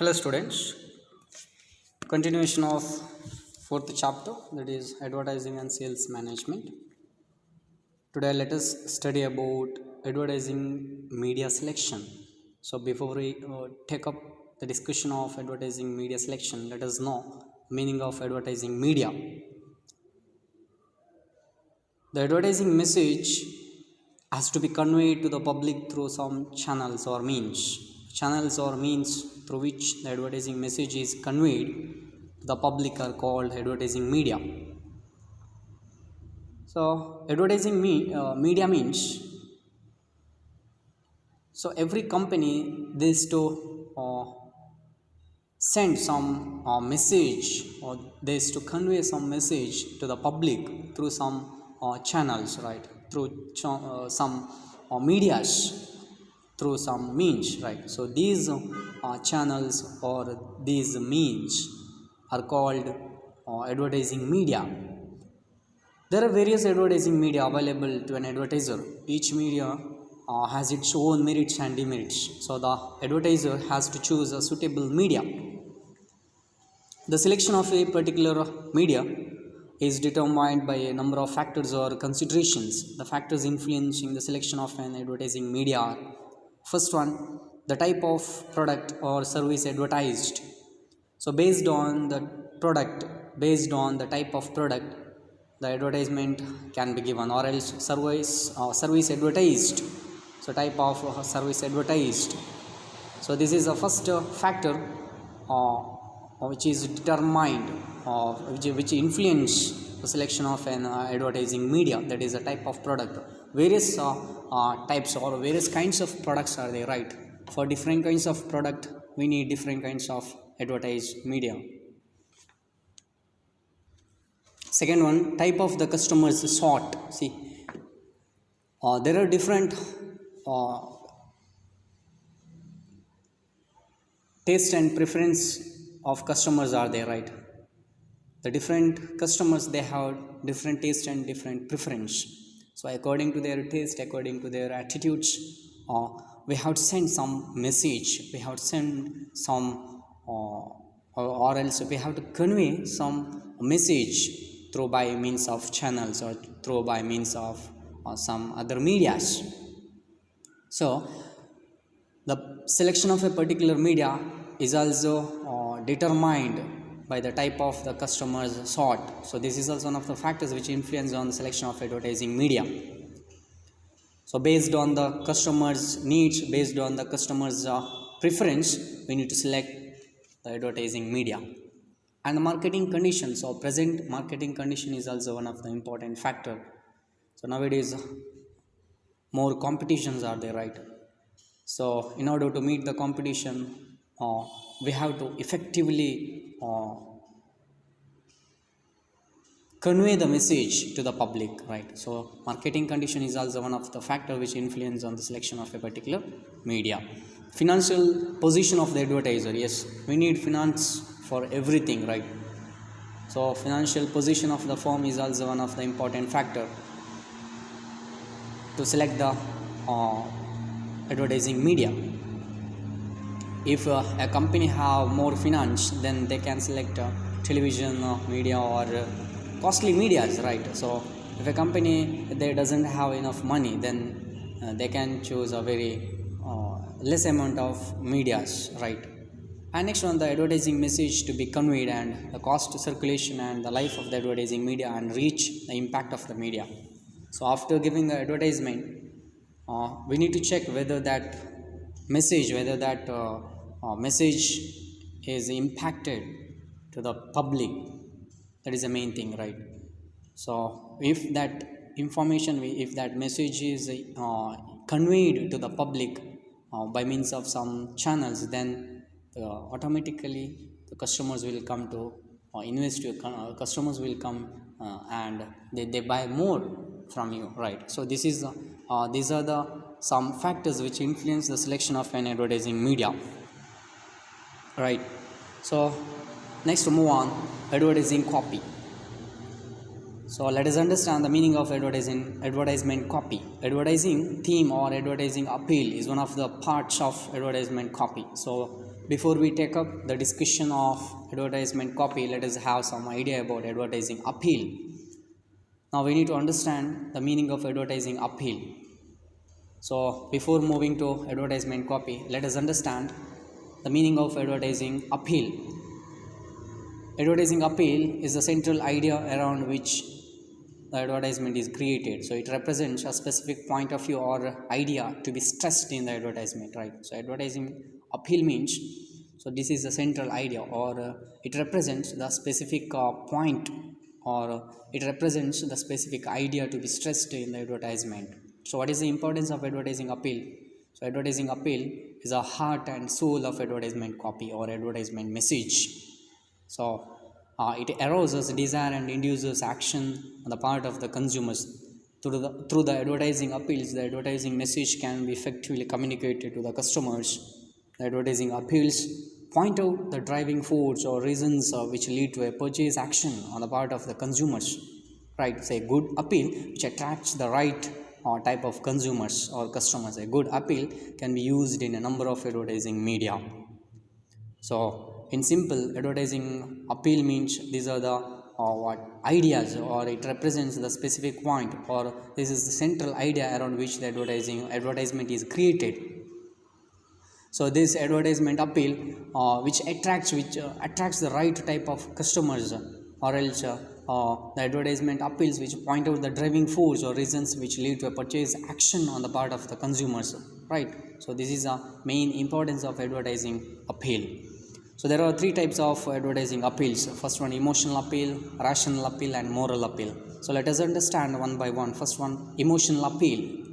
Hello students, continuation of fourth chapter, that is advertising and sales management. Today let us study about advertising media selection. So before we take up the discussion of advertising media selection, let us know meaning of advertising media. The advertising message has to be conveyed to the public through some channels or means. Channels or means through which the advertising message is conveyed to the public are called advertising media. So advertising media means, so every company needs to send some message, or they is to convey some message to the public through some channels, right, through some medias, through some means, right. So these channels or these means are called advertising media. There are various advertising media available to an advertiser. Each media has its own merits and demerits, so the advertiser has to choose a suitable media. The selection of a particular media is determined by a number of factors or considerations. The factors influencing the selection of an advertising media are: first one, the type of product or service advertised. So based on the type of product, the advertisement can be given, or else service advertised. So type of service advertised. So this is the first factor which is determined, which influence the selection of an advertising media, that is a type of product. Various types or various kinds of products are there, right? For different kinds of product we need different kinds of advertised media. Second one, type of the customers sought. See, there are different taste and preference of customers are there, right? The different customers, they have different taste and different preference. So according to their taste, according to their attitudes, we have to send some message, we have to send some or else we have to convey some message through by means of channels or through by means of some other medias. So the selection of a particular media is also determined by the type of the customers sought. So this is also one of the factors which influence on the selection of advertising media. So based on the customer's needs, based on the customer's preference, we need to select the advertising media. And the marketing conditions, or present marketing condition, is also one of the important factor. So nowadays more competitions are there, right? So in order to meet the competition, we have to effectively convey the message to the public, right? So marketing condition is also one of the factor which influence on the selection of a particular media. Financial position of the advertiser. Yes, we need finance for everything, right? So financial position of the firm is also one of the important factor to select the advertising media. If a company have more finance, then they can select television media or costly medias, right? So if a company they doesn't have enough money, then they can choose a very less amount of medias, right? And next one, the advertising message to be conveyed and the cost, circulation, and the life of the advertising media and reach, the impact of the media. So after giving the advertisement, we need to check whether that message, message is impacted to the public. That is the main thing, right? So if that information, if that message is conveyed to the public by means of some channels, then automatically the customers will come to invest. Customers will come and they buy more from you, right? So this is these are the some factors which influence the selection of an advertising media, right? So next, move on, advertising copy. So let us understand the meaning of advertisement copy. Advertising theme or advertising appeal is one of the parts of advertisement copy. So before we take up the discussion of advertisement copy, let us have some idea about advertising appeal. Now we need to understand the meaning of advertising appeal. So before moving to advertisement copy, let us understand the meaning of advertising appeal. Advertising appeal is the central idea around which the advertisement is created. So it represents a specific point of view or idea to be stressed in the advertisement, right? So advertising appeal means, so this is the central idea, or it represents the specific point, or it represents the specific idea to be stressed in the advertisement. So what is the importance of advertising appeal? So advertising appeal is the heart and soul of advertisement copy or advertisement message. So it arouses desire and induces action on the part of the consumers. Through the advertising appeals, the advertising message can be effectively communicated to the customers. The advertising appeals point out the driving force or reasons which lead to a purchase action on the part of the consumers. Right, say good appeal which attracts the right type of consumers or customers. A good appeal can be used in a number of advertising media. So in simple, advertising appeal means these are the what ideas, or it represents the specific point, or this is the central idea around which the advertisement is created. So this advertisement appeal which attracts the right type of customers, or else the advertisement appeals which point out the driving force or reasons which lead to a purchase action on the part of the consumers, right? So this is the main importance of advertising appeal. So there are three types of advertising appeals. First one, emotional appeal, rational appeal, and moral appeal. So let us understand one by one. First one, emotional appeal.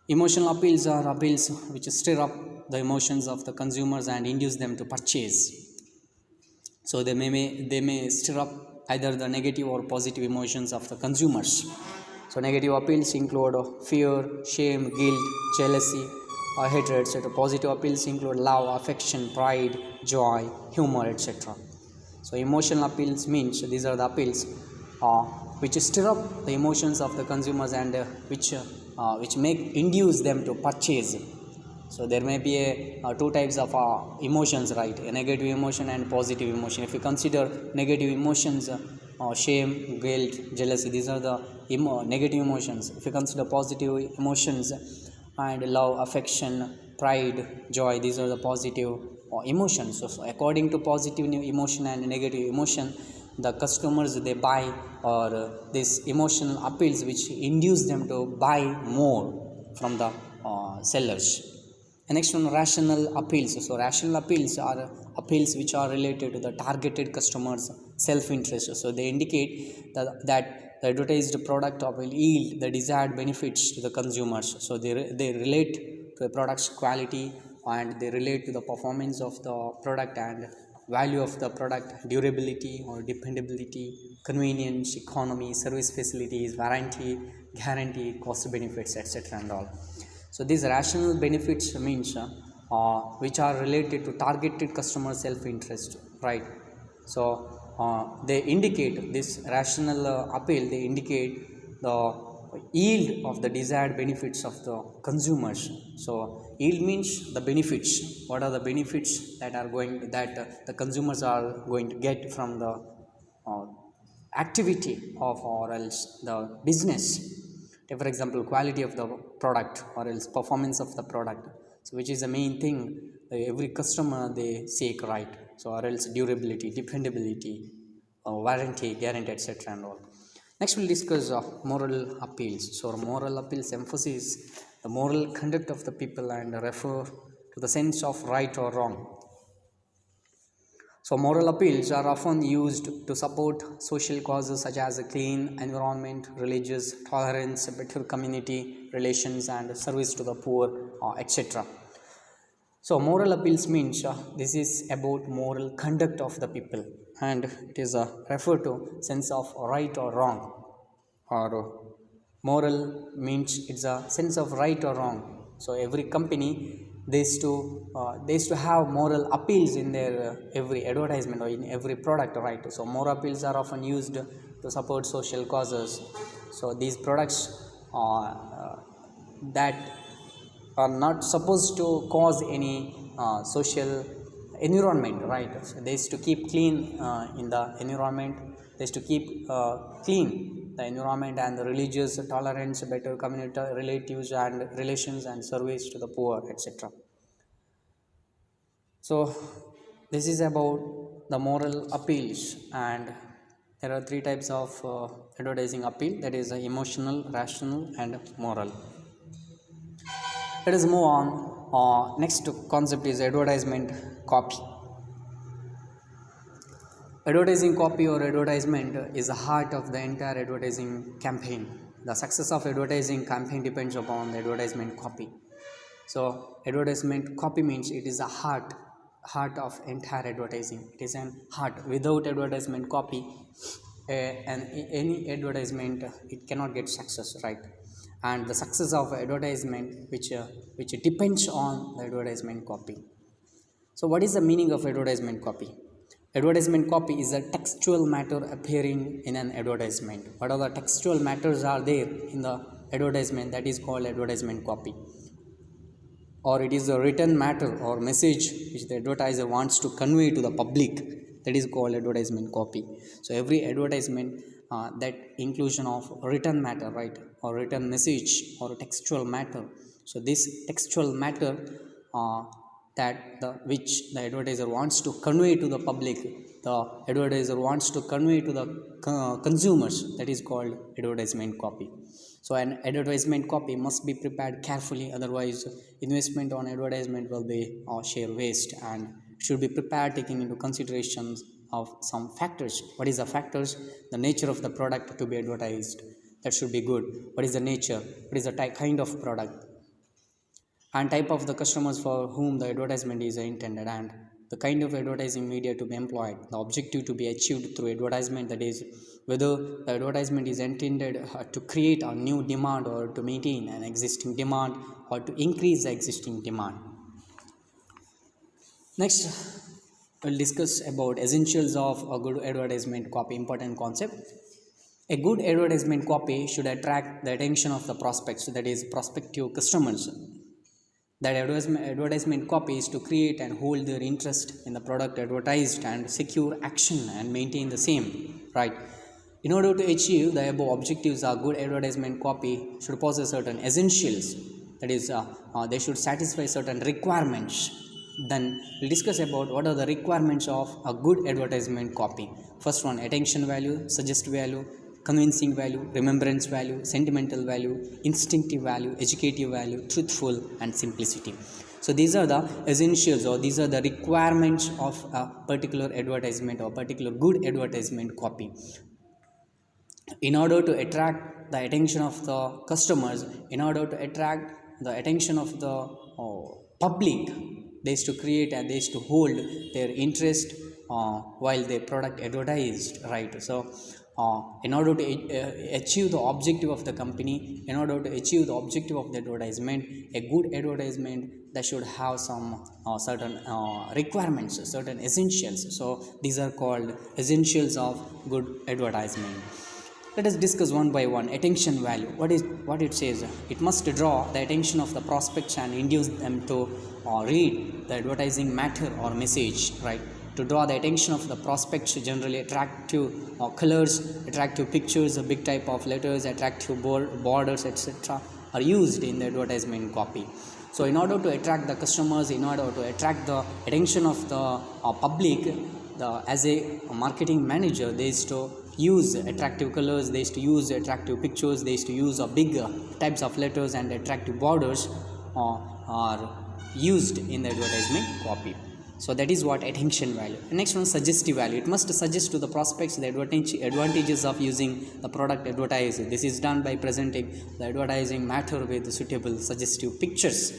Emotional appeals are appeals which stir up the emotions of the consumers and induce them to purchase. So they may stir up either the negative or positive emotions of the consumers. So negative appeals include fear, shame, guilt, jealousy, hatred, etc. Positive appeals include love, affection, pride, joy, humor, etc. So emotional appeals means these are the appeals which stir up the emotions of the consumers and which induce them to purchase. So there may be two types of emotions, right? A negative emotion and positive emotion. If you consider negative emotions, shame, guilt, jealousy, these are the negative emotions. If you consider positive emotions and love, affection, pride, joy, these are the positive emotions. So according to positive emotion and negative emotion, the customers they buy, or this emotional appeals which induce them to buy more from the sellers. And next one, rational appeals. So rational appeals are appeals which are related to the targeted customers' self-interest. So they indicate that the advertised product will yield the desired benefits to the consumers. So they relate to the product's quality, and they relate to the performance of the product and value of the product, durability or dependability, convenience, economy, service facilities, warranty, guarantee, cost benefits, etc. and all. So these rational benefits means which are related to targeted customer self-interest, right? So they indicate this rational appeal. They indicate the yield of the desired benefits of the consumers. So yield means the benefits. What are the benefits that the consumers are going to get from the activity of, or else the business? Take for example, quality of the product, or else performance of the product. So which is the main thing every customer they seek, right? So or else durability, dependability, warranty, guarantee, etc. and all. Next we'll discuss moral appeals. So moral appeals emphasize the moral conduct of the people and refer to the sense of right or wrong. So moral appeals are often used to support social causes such as a clean environment, religious tolerance, better community relations, and service to the poor, etc. So moral appeals means this is about moral conduct of the people, and it is referred to sense of right or wrong, or moral means it's a sense of right or wrong. So every company they used to have moral appeals in their every advertisement or in every product, right? So moral appeals are often used to support social causes. So these products that are not supposed to cause any social environment, right? So they is to keep clean in the environment, they is to keep clean the environment and the religious tolerance, better community relatives and relations and service to the poor, etc. So this is about the moral appeals, and there are three types of advertising appeal, that is emotional, rational and moral. Let us move on. Next concept is advertisement copy. Advertising copy or advertisement is the heart of the entire advertising campaign. The success of advertising campaign depends upon the advertisement copy. So advertisement copy means it is the heart of entire advertising. It is an heart. Without advertisement copy, and any advertisement it cannot get success, right? And the success of advertisement which depends on the advertisement copy. So what is the meaning of advertisement copy? Advertisement copy is a textual matter appearing in an advertisement. What are the textual matters are there in the advertisement, that is called advertisement copy. Or it is a written matter or message which the advertiser wants to convey to the public, that is called advertisement copy. So every advertisement that inclusion of written matter, right, or written message or textual matter. So this textual matter which the advertiser wants to convey to the public, the advertiser wants to convey to the consumers, that is called advertisement copy. So an advertisement copy must be prepared carefully, otherwise investment on advertisement will be sheer waste, and should be prepared taking into considerations of some factors. What is the factors? The nature of the product to be advertised, that should be good. What is the nature? What is the kind of product? And type of the customers for whom the advertisement is intended, and the kind of advertising media to be employed, the objective to be achieved through advertisement, that is whether the advertisement is intended to create a new demand or to maintain an existing demand or to increase the existing demand. Next, we'll discuss about essentials of a good advertisement copy, important concept. A good advertisement copy should attract the attention of the prospects, that is prospective customers. That advertisement copy is to create and hold their interest in the product advertised and secure action and maintain the same, right? In order to achieve the above objectives, a good advertisement copy should possess certain essentials, that is they should satisfy certain requirements. Then we'll discuss about what are the requirements of a good advertisement copy. First one, attention value, suggestive value, convincing value, remembrance value, sentimental value, instinctive value, educative value, truthful and simplicity. So these are the essentials, or these are the requirements of a particular advertisement or particular good advertisement copy. In order to attract the attention of the customers, in order to attract the attention of the public, they is to create and they is to hold their interest while their product advertised, right? So in order to achieve the objective of the company, in order to achieve the objective of the advertisement, a good advertisement that should have some certain requirements, certain essentials. So these are called essentials of good advertisement. Let us discuss one by one. Attention value. What it says? It must draw the attention of the prospects and induce them to read the advertising matter or message, right? To draw the attention of the prospects, generally attractive colors, attractive pictures, a big type of letters, attractive borders, etc. are used in the advertisement copy. So in order to attract the customers, in order to attract the attention of the public, as a marketing manager, they used to use attractive colors, they used to use attractive pictures, they used to use big types of letters, and attractive borders are used in the advertisement copy. So that is what attention value. The next one, suggestive value. It must suggest to the prospects the advantages of using the product advertised. This is done by presenting the advertising matter with suitable suggestive pictures.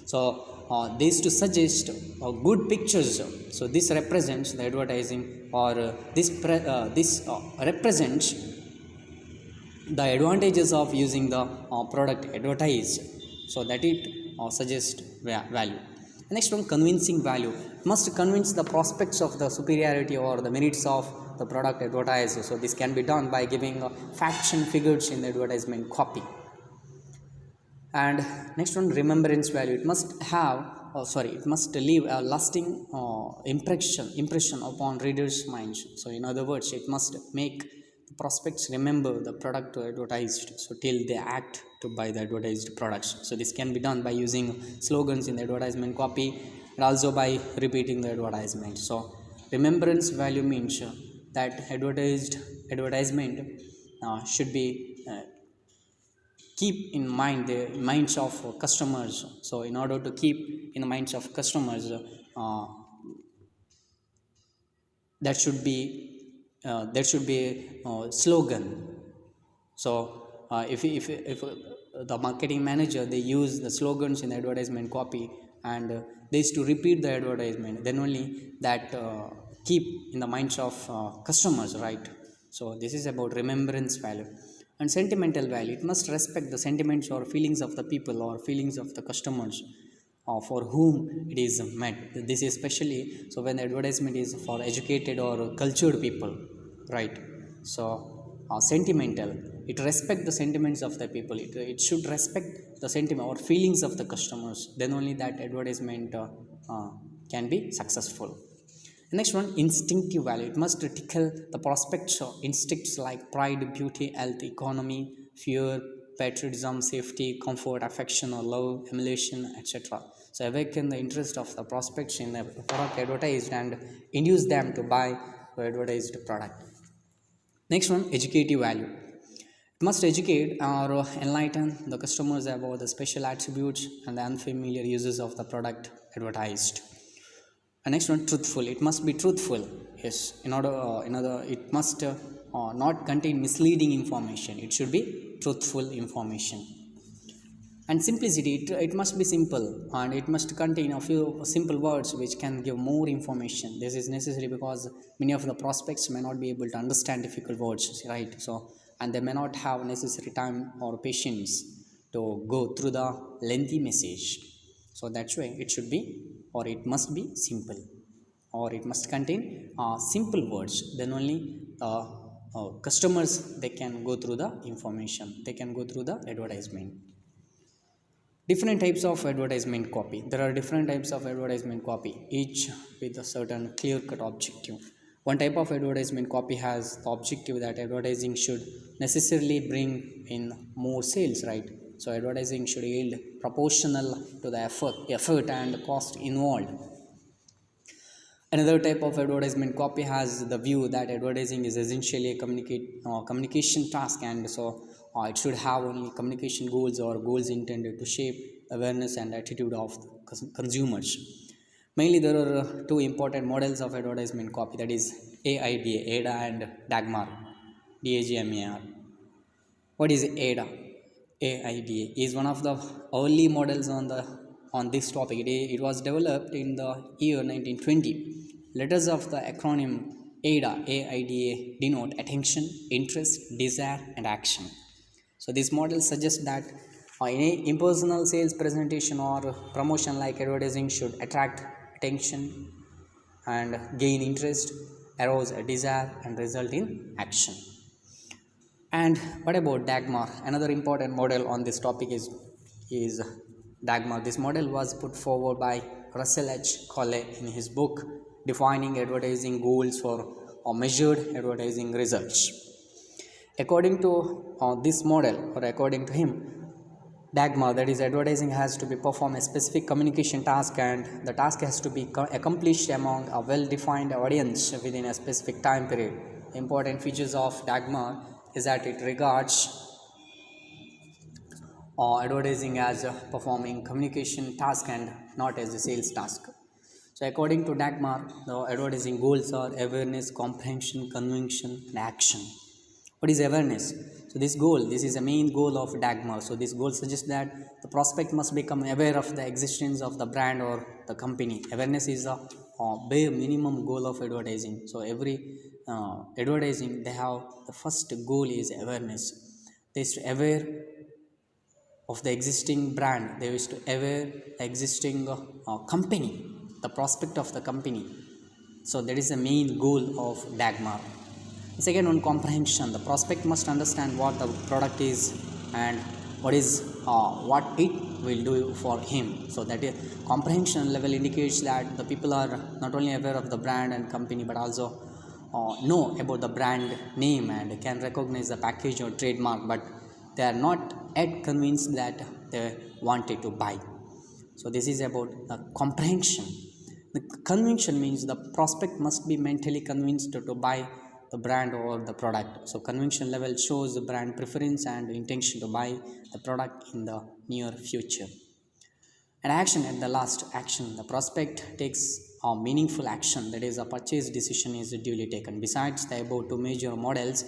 So this to suggest good pictures. So this represents the advertising, or this represents the advantages of using the product advertised. So that it suggests value. Next one, convincing value. Must convince the prospects of the superiority or the merits of the product advertised. So this can be done by giving facts and figures in the advertisement copy. And next one, remembrance value. It must have, it must leave a lasting impression upon readers' minds. So in other words, it must make the prospects remember the product advertised, so till they act to buy the advertised products. So this can be done by using slogans in the advertisement copy and also by repeating the advertisement. So remembrance value means that advertisement should be keep in mind the minds of customers. So in order to keep in the minds of customers, there should be a slogan. So if the marketing manager, they use the slogans in the advertisement copy, and they used to repeat the advertisement, then only that keep in the minds of customers, right? So this is about remembrance value. And sentimental value, it must respect the sentiments or feelings of the people or feelings of the customers for whom it is meant. This is especially so when the advertisement is for educated or cultured people, right? So sentimental, it respect the sentiments of the people. It should respect the sentiment or feelings of the customers, then only that advertisement can be successful. The next one, instinctive value. It must tickle the prospects of instincts like pride, beauty, health, economy, fear, patriotism, safety, comfort, affection or love, emulation, etc. So awaken the interest of the prospects in the product advertised and induce them to buy the advertised product. Next one, educative value. It must educate or enlighten the customers about the special attributes and the unfamiliar uses of the product advertised. And next one, truthful. It must be truthful. Yes, it must not contain misleading information. It should be truthful information. And simplicity, it must be simple, and it must contain a few simple words which can give more information. This is necessary because many of the prospects may not be able to understand difficult words, right? So, and they may not have necessary time or patience to go through the lengthy message. So that's why it should be, or it must be simple, or it must contain simple words. Then only customers, they can go through the information, they can go through the advertisement. Different types of advertisement copy. There are different types of advertisement copy, each with a certain clear-cut objective. One type of advertisement copy has the objective that advertising should necessarily bring in more sales, right? So advertising should yield proportional to the effort and cost involved. Another type of advertisement copy has the view that advertising is essentially a communication task, and so it should have only communication goals or goals intended to shape awareness and attitude of the consumers. Mainly, there are two important models of advertisement copy, that is AIDA and DAGMAR, DAGMAR. What is AIDA? AIDA is one of the early models on this topic. It was developed in the year 1920. Letters of the acronym AIDA denote attention, interest, desire, and action. So this model suggests that in a impersonal sales presentation or promotion like advertising should attract attention and gain interest, arouse a desire, and result in action. And what about DAGMAR? Another important model on this topic is DAGMAR. This model was put forward by Russell H. Colley in his book Defining Advertising Goals for Measured Advertising Results. According to this model, or according to him, DAGMAR, that is, advertising has to be perform a specific communication task, and the task has to be accomplished among a well-defined audience within a specific time period. The important features of DAGMAR is that it regards advertising as performing communication task and not as a sales task. So according to DAGMAR, the advertising goals are awareness, comprehension, conviction, and action. What is awareness? So this is a main goal of DAGMAR. So this goal suggests that the prospect must become aware of the existence of the brand or the company. Awareness is a bare minimum goal of advertising. So every advertising, they have the first goal is awareness. They is to aware of the existing brand. They is to aware the existing company, the prospect of the company. So that is the main goal of DAGMAR. Second one, comprehension. The prospect must understand what the product is and what it will do for him. So that is comprehension level indicates that the people are not only aware of the brand and company but also know about the brand name and can recognize the package or trademark, but they are not yet convinced that they wanted to buy. So this is about the comprehension. The conviction means the prospect must be mentally convinced to buy the brand or the product. So conviction level shows the brand preference and intention to buy the product in the near future. And action, at the last action, the prospect takes a meaningful action, that is a purchase decision is duly taken. Besides the above two major models,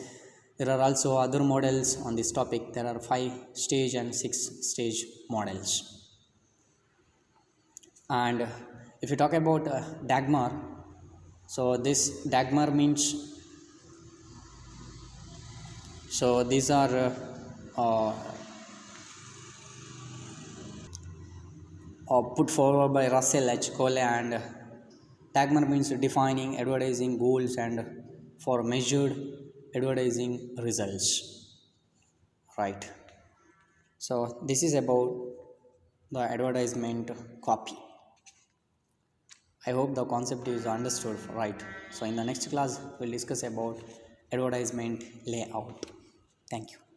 there are also other models on this topic. There are 5 stage and 6 stage models. And if you talk about Dagmar, so this Dagmar means, so these are put forward by Russell H. Cole, and Dagmar means defining advertising goals and for measured advertising results, right? So this is about the advertisement copy. I hope the concept is understood, right? So in the next class we'll discuss about advertisement layout. Thank you.